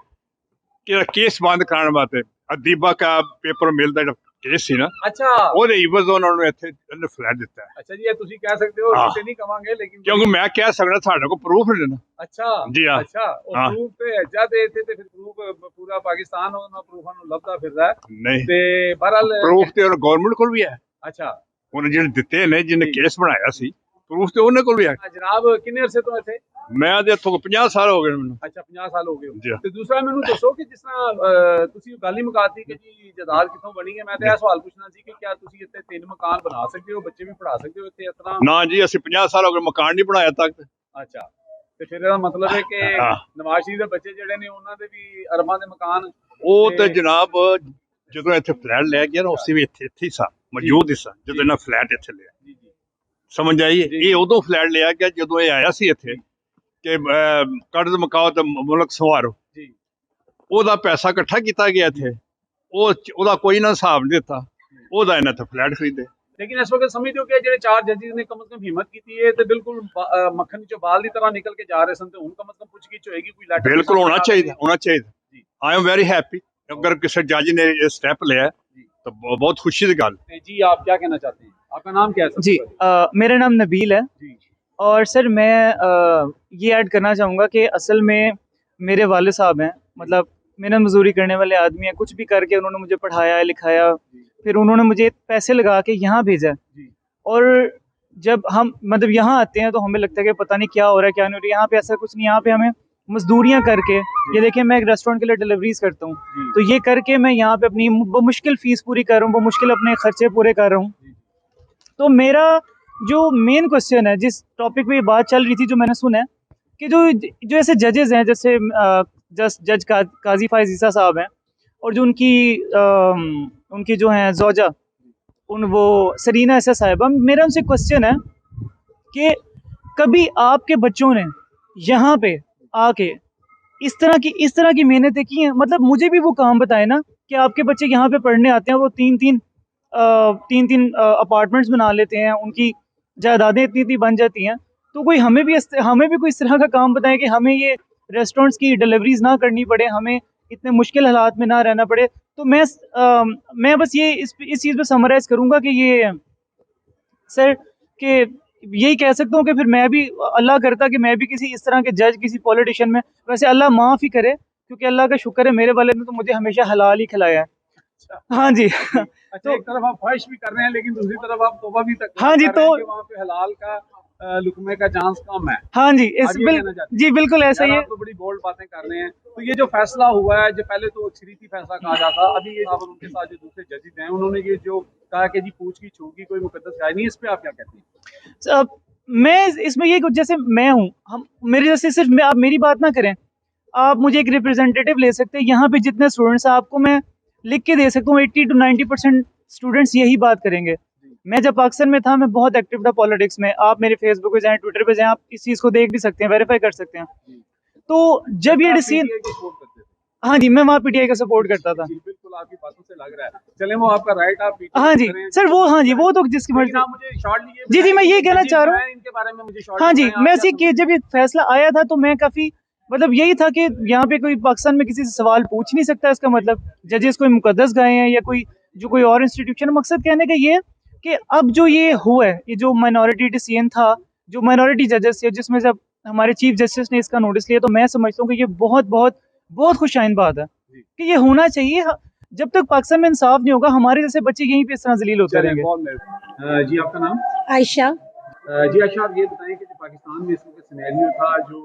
ਕਿ ਕੇਸ ਬੰਦ ਕਰਾਉਣ ਵਾਸਤੇ ਅਦੀਬਾ ਕਾ ਪੇਪਰ ਮਿਲ ਦਾ ਜਿਹੜਾ ਕੇਸ ਸੀ ਨਾ अच्छा ਉਹਦੇ ਇਵਜ਼ ਉਹਨਾਂ ਨੂੰ ਇੱਥੇ ਫਲੈਟ ਦਿੱਤਾ ਹੈ अच्छा जी, ये ਤੁਸੀਂ ਕਹਿ ਸਕਦੇ ਹੋ, हाँ। ਅਸੀਂ ਤੇ ਨਹੀਂ ਕਵਾਂਗੇ ਲੇਕਿਨ ਕਿਉਂਕਿ ਮੈਂ ਕਹਿ ਸਕਦਾ ਸਾਡੇ ਕੋਲ ਪ੍ਰੂਫ ਨੇ ਨਾ अच्छा जी हाँ। अच्छा ਉਹ हाँ। ਪ੍ਰੂਫ ਤੇ ਜਦ ਇੱਥੇ ਤੇ ਫਿਰ ਪ੍ਰੂਫ ਪੂਰਾ ਪਾਕਿਸਤਾਨ ਉਹਨਾਂ ਪ੍ਰੂਫਾਂ ਨੂੰ ਲੱਭਦਾ ਫਿਰਦਾ ਹੈ ਨਹੀਂ ਤੇ ਬਹਰਹਾਲ ਪ੍ਰੂਫ ਤੇ ਗਵਰਨਮੈਂਟ ਕੋਲ ਵੀ ਹੈ अच्छा ਉਹਨੇ ਜਿਹੜੇ ਦਿੱਤੇ ਨੇ ਜਿਹਨੇ जी। ਕੇਸ ਬਣਾਇਆ ਸੀ ਪ੍ਰੂਫ ਤੇ ਉਹਨੇ ਕੋਲ ਵੀ ਹੈ ਜਨਾਬ ਕਿੰਨੇ ਅਰਸੇ ਤੋਂ ਇੱਥੇ? ਮੈਂ ਤੇ ਇੱਥੋਂ 50 ਸਾਲ ਹੋ ਗਏ ਨੇ ਮੈਨੂੰ ਅੱਛਾ 50 ਸਾਲ ਹੋ ਗਏ ਜੀ। ਹੋ। ਤੇ ਦੂਸਰਾ ਮੈਨੂੰ ਦੱਸੋ ਕਿ ਜਿਸ ਤਰ੍ਹਾਂ ਤੁਸੀਂ ਗੱਲ ਹੀ ਮੁਕਾਤੀ ਕਿ ਜੀ ਜਾਇਦਾਦ ਕਿੱਥੋਂ ਬਣੀ ਹੈ, ਮੈਂ ਤਾਂ ਇਹ ਸਵਾਲ ਪੁੱਛਣਾ ਸੀ ਕਿ ਕਿਆ ਤੁਸੀਂ ਇੱਥੇ 3 ਮਕਾਨ ਬਣਾ ਸਕਦੇ ਹੋ, ਬੱਚੇ ਵੀ ਪੜ੍ਹਾ ਸਕਦੇ ਹੋ ਇੱਥੇ ਇਸ ਤਰ੍ਹਾਂ? ਨਾ ਜੀ ਅਸੀਂ 50 ਸਾਲ ਹੋ ਗਏ ਮਕਾਨ ਨਹੀਂ ਬਣਾਇਆ ਤੱਕ ਅੱਛਾ, ਤੇ ਫਿਰ ਇਹਦਾ ਮਤਲਬ ਹੈ ਕਿ ਹਾਂ। ਨਵਾਜ਼ ਸ਼ਰੀਫ ਦੇ ਬੱਚੇ ਜਿਹੜੇ ਨੇ ਉਹਨਾਂ ਦੇ ਵੀ ਅਰਬਾਂ ਦੇ ਮਕਾਨ। ਉਹ ਤੇ ਜਨਾਬ ਜਦੋਂ ਇੱਥੇ ਫਲੈਟ ਲੈ ਗਿਆ ਨਾ ਉਸੇ ਵੀ ਇੱਥੇ ਹੀ ਸਾ ਮੌਜੂਦ ਹੀ ਸਾ ਜਦੋਂ ਇਹਨਾਂ ਫਲੈਟ ਇੱਥੇ ਲਿਆ ਜੀ ਜੀ ਸਮਝ ਆਈ ਜੀ। ਇਹ ਉਦੋਂ ਫਲੈਟ ਲਿਆ ਗਿਆ ਜਦੋਂ ਇਹ ਆਇਆ ਸੀ ਇੱਥੇ ਕਿ ਕਰਜ਼ ਮਕਾਓ ਤੇ ਮੁਲਕ ਸੰਵਾਰੋ ਜੀ ਉਹਦਾ ਪੈਸਾ ਇਕੱਠਾ ਕੀਤਾ ਗਿਆ ਇੱਥੇ ਉਹਦਾ ਕੋਈ ਨਾ ਹਿਸਾਬ ਨਹੀਂ ਦਿੱਤਾ ਉਹਦਾ ਇਹਨਾਂ ਤੇ ਫਲੈਟ ਖਰੀਦੇ लेकिन इस वक्त समझते हो कि ਜਿਹੜੇ 4 ਜੱਜਿਸ ਨੇ ਕਮ ਸੇ ਕਮ ਹਿੰਮਤ ਕੀਤੀ ਹੈ ਤੇ ਬਿਲਕੁਲ ਮੱਖਣ ਚੋਂ ਬਾਲ ਦੀ ਤਰ੍ਹਾਂ ਨਿਕਲ ਕੇ ਜਾ ਰਹੇ ਸਨ, ਤੇ ਹੁਣ ਕਮ ਸੇ ਕਮ ਪੁੱਛਗਿੱਛ ਹੋਏਗੀ, ਕੋਈ ਲੈਟਰ ਬਿਲਕੁਲ ਹੋਣਾ ਚਾਹੀਦਾ जी। ਆਈ ਐਮ ਵੈਰੀ ਹੈਪੀ ਅਗਰ ਕਿਸੇ ਜੱਜ ਨੇ ਇਹ ਸਟੈਪ ਲਿਆ ਤਾਂ ਬਹੁਤ ਖੁਸ਼ੀ ਦੀ ਗੱਲ जी आप क्या कहना चाहते हैं? आपका नाम क्या है? सबसे जी पहले? मेरा नाम नबील है जी और सर मैं ये ऐड करना चाहूँगा कि असल में मेरे वाले साहब हैं, मतलब मेहनत मजदूरी करने वाले आदमी हैं, कुछ भी करके उन्होंने मुझे पढ़ाया लिखाया, फिर उन्होंने मुझे पैसे लगा के यहाँ भेजा। जी और जब हम मतलब यहाँ आते हैं तो हमें लगता है कि पता नहीं क्या हो रहा है क्या नहीं हो रहा है। यहाँ पे ऐसा कुछ नहीं, यहाँ पे हमें मजदूरियाँ करके, ये देखिए मैं एक रेस्टोरेंट के लिए डिलीवरीज करता हूँ, जी तो ये करके मैं यहाँ पे अपनी मुश्किल फीस पूरी कर रहा हूँ, मुश्किल अपने खर्चे पूरे कर रहा हूँ। तो मेरा जो मेन क्वेश्चन है, जिस टॉपिक पे ये बात चल रही थी, जो मैंने सुना है कि जो ऐसे जजेस हैं, जैसे जज काजी फायज ईसा साहब हैं, और जो उनकी जो हैं जोजा वो सरीना ऐसा साहिबा, मेरा उनसे क्वेश्चन है कि कभी आपके बच्चों ने यहाँ पे आके इस तरह की मेहनतें की हैं? मतलब मुझे भी वो काम बताए ना कि आपके बच्चे यहाँ पे पढ़ने आते हैं, वो तीन अपार्टमेंट्स बना लेते हैं, उनकी जायदादें इतनी बन जाती हैं, तो कोई हमें भी कोई इस तरह का काम बताए कि हमें ये रेस्टोरेंट्स की डिलीवरीज ना करनी पड़े, हमें इतने मुश्किल हालात में ना रहना पड़े। तो मैं बस ये इस चीज़ पे समराइज़ करूँगा कि ये सर कि यही कह सकता हूँ कि फिर मैं भी, अल्लाह करता कि मैं भी किसी इस तरह के जज, किसी पॉलिटिशियन में, वैसे अल्लाह माफ़ ही करे, क्योंकि अल्लाह का शुक्र है मेरे वाले ने तो मुझे हमेशा हलाल ही खिलाया है। हाँ जी अच्छा, एक तरफ आप ख्वाहिश भी कर रहे हैं लेकिन दूसरी तरफ आप तौबा भी तक हाँ जी, कर रहे हैं तो- कि वहाँ पे हलाल का लुकमे का चांस कम है। हाँ जी, आप ये कहना चाहते हैं? जी बिल्कुल ऐसा ही यार, है। आप तो बड़ी बोल्ड बातें कर रहे हैं। तो ये जो फैसला हुआ है, जो पहले तो अक्सरीती फैसला कहा जाता, अभी ये और उनके साथ जो दूसरे जजेस हैं उन्होंने ये जो कहा कि जी पूछगिछ होगी, कोई मुकद्दस राय नहीं, इस पे आप क्या कहते हैं? अब मैं इसमें ये जैसे मैं हूँ, हम मेरे जैसे सिर्फ आप मेरी बात ना करें, आप मुझे एक रिप्रेजेंटेटिव ले सकते हैं, यहाँ पे जितने स्टूडेंट्स हैं आपको मैं लिख के दे सकता हूँ, 80 to 90% स्टूडेंट्स यही बात करेंगे। मैं जब पाकिस्तान में था, मैं बहुत एक्टिव था पॉलिटिक्स में, आप मेरे फेसबुक पे जाएं, ट्विटर पे जाएं, आप इस चीज़ को देख भी सकते हैं, वेरीफाई कर सकते हैं। तो जब ये आप डिसीजन, PTI को support करते थे? हाँ जी, मैं वहाँ पीटीआई का सपोर्ट करता था। जी, बिल्कुल आपकी बातों से लग रहा है। चलें, वो आपका राइट, आप PTI हाँ जी करें। सर, वो हाँ जी, वो तो जिसकी लेकिन मर्जी। आप मुझे शॉर्टली जी, जी, मैं ये कहना चाह रहा हूँ। इनके बारे में मुझे हाँ जी, मैं ऐसे कि जब ये फैसला आया था तो मैं काफ़ी मतलब यही था कि यहाँ पे कोई पाकिस्तान में किसी से सवाल पूछ नहीं सकता, इसका मतलब जजेस कोई मुकद्दस गए हैं या कोई और इंस्टीट्यूशन। मकसद कहने का ये है कि अब जो ये हुआ है, ये जो माइनॉरिटी डिसीजन था, जो माइनॉरिटी जजेस थे, जिसमें से अब हमारे चीफ जस्टिस ने इसका नोटिस लिया, तो मैं समझता हूँ कि ये बहुत बहुत बहुत खुशाइन बात है कि ये होना चाहिए। जब तक पाकिस्तान में इंसाफ नहीं होगा, हमारे जैसे बच्चे यहीं पे इस तरह जलील होते रहेंगे। जी आपका नाम? आयशा। जी अच्छा, आप ये बताएं कि जो पाकिस्तान में इस वक्त सिनेरियो था, जो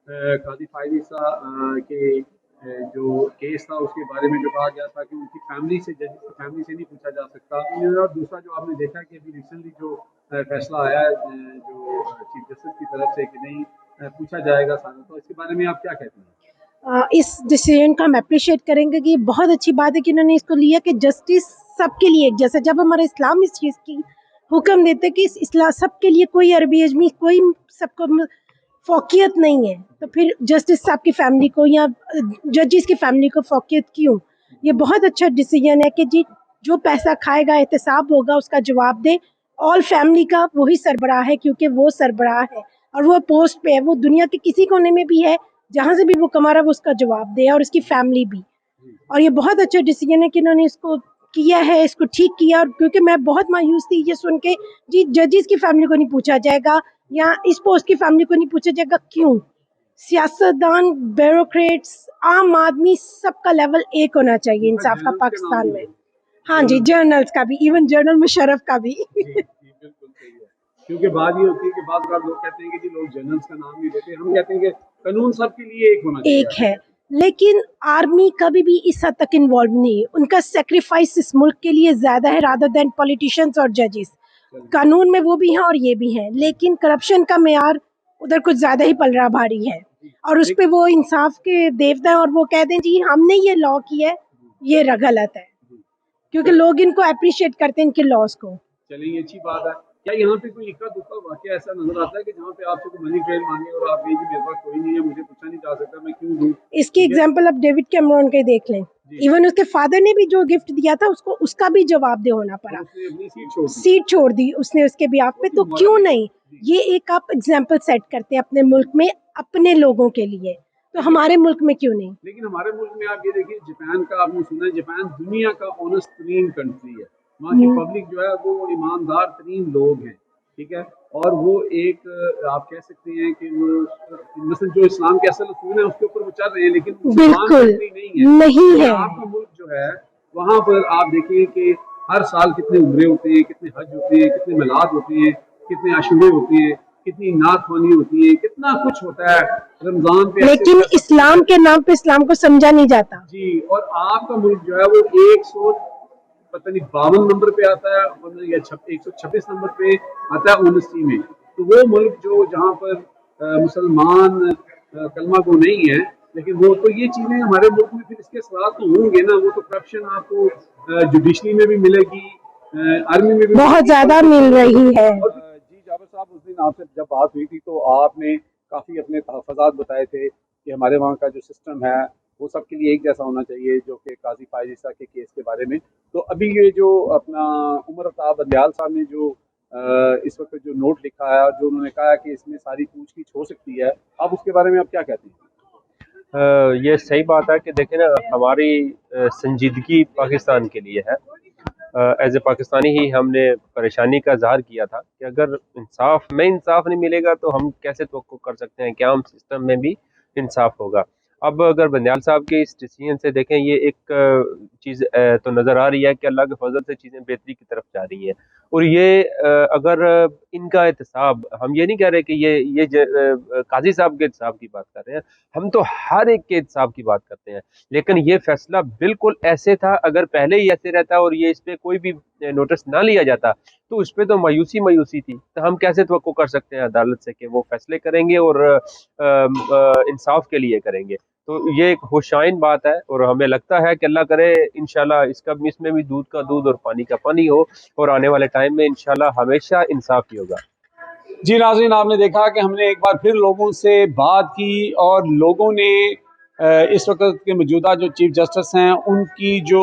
काजी फायद ईसा के जो केस था उसके बारे में जो कहा गया था कि उनकी फैमिली से, जज की फैमिली से नहीं पूछा जा सकता, और दूसरा जो आपने देखा कि अभी रिसेंटली जो फैसला आया है जो चीफ जस्टिस की तरफ से कि नहीं पूछा जाएगा सारा, तो इसके बारे में आप क्या कहते हैं? इस डिसीजन का हम अप्रिशिएट करेंगे कि ये बहुत अच्छी बात है कि उन्होंने इसको लिया कि जस्टिस सबके लिए एक जैसा। जब हमारा इस्लाम इस चीज़ की हुक्म देते कि इस्लाम सबके लिए, कोई अरबी अजमी कोई सबको फौकियत नहीं है, तो फिर जस्टिस साहब की फैमिली को या जजेस की फैमिली को फौकियत क्यों? ये बहुत अच्छा डिसीजन है कि जी जो पैसा खाएगा, एहतसाब होगा, उसका जवाब दे। ऑल फैमिली का वही सरबराह है, क्योंकि वो सरबराह है और वो पोस्ट पे है, वो दुनिया के किसी कोने में भी है, जहाँ से भी वो कमा रहा है वो उसका जवाब दे, और उसकी फैमिली भी। और ये बहुत अच्छा डिसीजन है कि इन्होंने इसको किया है, इसको ठीक किया। और क्योंकि मैं बहुत मायूस थी ये सुन के, जी जजेस की फैमिली को नहीं पूछा जाएगा या इस पोस्ट की फैमिली को नहीं पूछा जाएगा, क्यों? सियासतदान, ब्यूरोक्रेट्स, आम आदमी, सबका लेवल एक होना चाहिए इंसाफ का पाकिस्तान में। हाँ जी, जर्नल्स का भी, इवन जनरल मुशर्रफ का भी। बिल्कुल सही है, क्योंकि बात ये होती है कि बात लोग कहते हैं कि जी लोग जर्नल्स का नाम नहीं लेते, हम कहते हैं कि कानून सबके लिए एक होना चाहिए। एक है, लेकिन आर्मी कभी भी इस हद तक इन्वॉल्व नहीं है। उनका सेक्रीफाइस इस मुल्क के लिए ज़्यादा है रादर देन पॉलिटिशियंस और जजेस। कानून में वो भी हैं और ये भी हैं, लेकिन करप्शन का मेयार उधर कुछ ज़्यादा ही पलरा भारी है। और उस पे वो इंसाफ के देवता हैं और वो कहते हैं जी हमने ये लॉ किया है, ये गलत है, क्योंकि लोग इनको अप्रिशिएट करते हैं, इनके लॉज को। चलिए अच्छी बात है। क्या यहाँ पे कोई इक्का दुक्का वाकया ऐसा नजर आता है कि जहाँ पे आपसे कोई मनी ट्रेल मांगे और आप ये कि मेरे पास कोई नहीं है, मुझे पूछा नहीं जा सकता, मैं क्यों दूँ? इसकी एग्जाम्पल अब डेविड कैमरॉन के देख लें। इवन उसके फादर ने भी जो गिफ्ट दिया था उसको, उसका भी जवाब दे होना पड़ा, उसने अपनी सीट सीट छोड़ दी उसने उसके बिहाफ पे। तो क्यों नहीं? ये एक आप एग्जाम्पल सेट करते हैं अपने मुल्क में, अपने लोगों के लिए, तो हमारे मुल्क में क्यों नहीं? लेकिन हमारे मुल्क में आप ये देखिए, जापान का आपने सुना है, जापान दुनिया का ऑनेस्ट तरीन कंट्री है, वहाँ की पब्लिक जो है वो ईमानदार तरीन लोग हैं, ठीक है। और वो एक आप कह सकते हैं कि वो मतलब जो इस्लाम के असल उसूल है उसके ऊपर वो चल रहे हैं, लेकिन बिल्कुल नहीं है। आपका मुल्क जो है वहाँ पर आप देखिए कि हर साल कितने उम्रे होते हैं, कितने हज होते हैं, कितने मिलाद होते हैं, कितने आशुरे होते हैं, कितनी नात खानी होती है, कितना कुछ होता है रमजान पे। लेकिन इस्लाम के नाम पे इस्लाम को समझा नहीं जाता जी। और आपका मुल्क जो है वो 100 पता नहीं 52 नंबर पे आता है या 126 नंबर पे आता है यूनिवर्सिटी में। तो वो मुल्क जो जहाँ पर मुसलमान कलमा को नहीं है, लेकिन वो तो ये चीजें हमारे मुल्क में फिर इसके असरात तो होंगे ना। वो तो करप्शन आपको जुडिशरी में भी मिलेगी, आर्मी में भी बहुत ज्यादा मिल रही है। जी जाबिर साहब, उस दिन आपसे जब बात हुई थी तो आपने काफ़ी अपने तहफ़्फ़ुज़ात बताए थे कि हमारे वहाँ का जो सिस्टम है वो सबके लिए एक जैसा होना चाहिए, जो कि काजी फायद ईसा के केस के बारे में। तो अभी ये जो अपना उमर अफ्ताब बंदयाल साहब ने जो इस वक्त जो नोट लिखा है और जो उन्होंने कहा कि इसमें सारी पूछगीछ हो सकती है, आप उसके बारे में आप क्या कहते हैं? ये सही बात है कि देखें ना, हमारी संजीदगी पाकिस्तान के लिए है। एज ए पाकिस्तानी ही हमने परेशानी का इजहार किया था कि अगर इंसाफ नहीं मिलेगा तो हम कैसे तवक्को कर सकते हैं क्या हम सिस्टम में भी इंसाफ होगा। अब अगर बंदयाल साहब के इस डिसीजन से देखें, ये एक चीज़ तो नज़र आ रही है कि अल्लाह के फजल से चीज़ें बेहतरी की तरफ जा रही हैं। और ये अगर इनका एहतसाब, हम ये नहीं कह रहे कि ये काजी साहब के एहतसाब की बात कर रहे हैं, हम तो हर एक के एहतसाब की बात करते हैं। लेकिन ये फैसला बिल्कुल ऐसे था, अगर पहले ही ऐसे रहता और ये इस पर कोई भी नोटिस ना लिया जाता तो उस पर तो मायूसी थी। तो हम कैसे तवक्को कर सकते हैं अदालत से कि वो फैसले करेंगे और इंसाफ के लिए करेंगे। तो ये एक खुशाइन बात है और हमें लगता है कि अल्लाह करे इंशाल्लाह इसमें भी दूध का दूध और पानी का पानी हो और आने वाले टाइम में इंशाल्लाह हमेशा इंसाफ ही होगा। जी नाज़रीन, आपने देखा कि हमने एक बार फिर लोगों से बात की और लोगों ने इस वक्त के मौजूदा जो चीफ जस्टिस हैं उनकी जो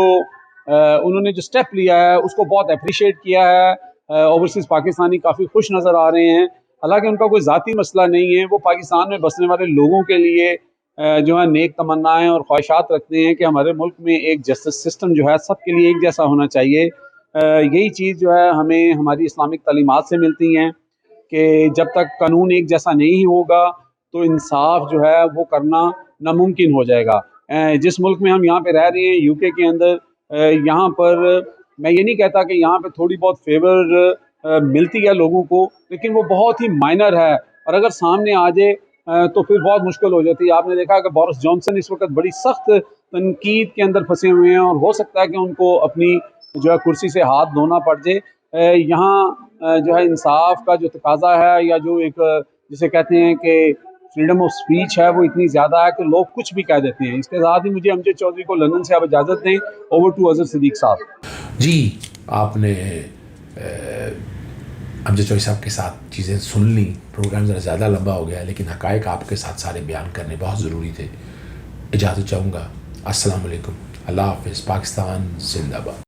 उन्होंने जो स्टेप लिया है उसको बहुत अप्रिशिएट किया है। ओवरसीज़ पाकिस्तानी काफ़ी खुश नज़र आ रहे हैं। हालांकि उनका कोई ज़ाती मसला नहीं है, वो पाकिस्तान में बसने वाले लोगों के लिए जो है नेक तमन्नाएं और ख्वाहिशात रखते हैं कि हमारे मुल्क में एक जस्टिस सिस्टम जो है सबके लिए एक जैसा होना चाहिए। यही चीज़ जो है हमें हमारी इस्लामिक तालीमात से मिलती हैं कि जब तक कानून एक जैसा नहीं होगा तो इंसाफ जो है वो करना नामुमकिन हो जाएगा। जिस मुल्क में हम यहाँ पे रह रहे हैं, यूके के अंदर, यहाँ पर मैं ये नहीं कहता कि यहाँ पे थोड़ी बहुत फेवर मिलती है लोगों को, लेकिन वो बहुत ही माइनर है और अगर सामने आ जाए तो फिर बहुत मुश्किल हो जाती है। आपने देखा कि बोरिस जॉनसन इस वक्त बड़ी सख्त तनकीद के अंदर फंसे हुए हैं और हो सकता है कि उनको अपनी जो है कुर्सी से हाथ धोना पड़ जाए। यहाँ जो है इंसाफ का जो तकाजा है या जो एक जिसे कहते हैं कि फ्रीडम ऑफ स्पीच है वो इतनी ज़्यादा है कि लोग कुछ भी कह देते हैं। इसके साथ ही मुझे अमजद चौधरी को लंदन से अब इजाज़त दें। ओवर टू अजहर सिद्दीक साहब। जी, आपने अमजद चौधरी साहब के साथ चीज़ें सुन ली। प्रोग्राम ज़रा ज़्यादा लंबा हो गया, लेकिन हक़ाइक़ आपके साथ सारे बयान करने बहुत ज़रूरी थे। इजाज़त चाहूँगा। अस्सलाम वालेकुम। अल्लाह हाफ़िज़। पाकिस्तान जिंदाबाद।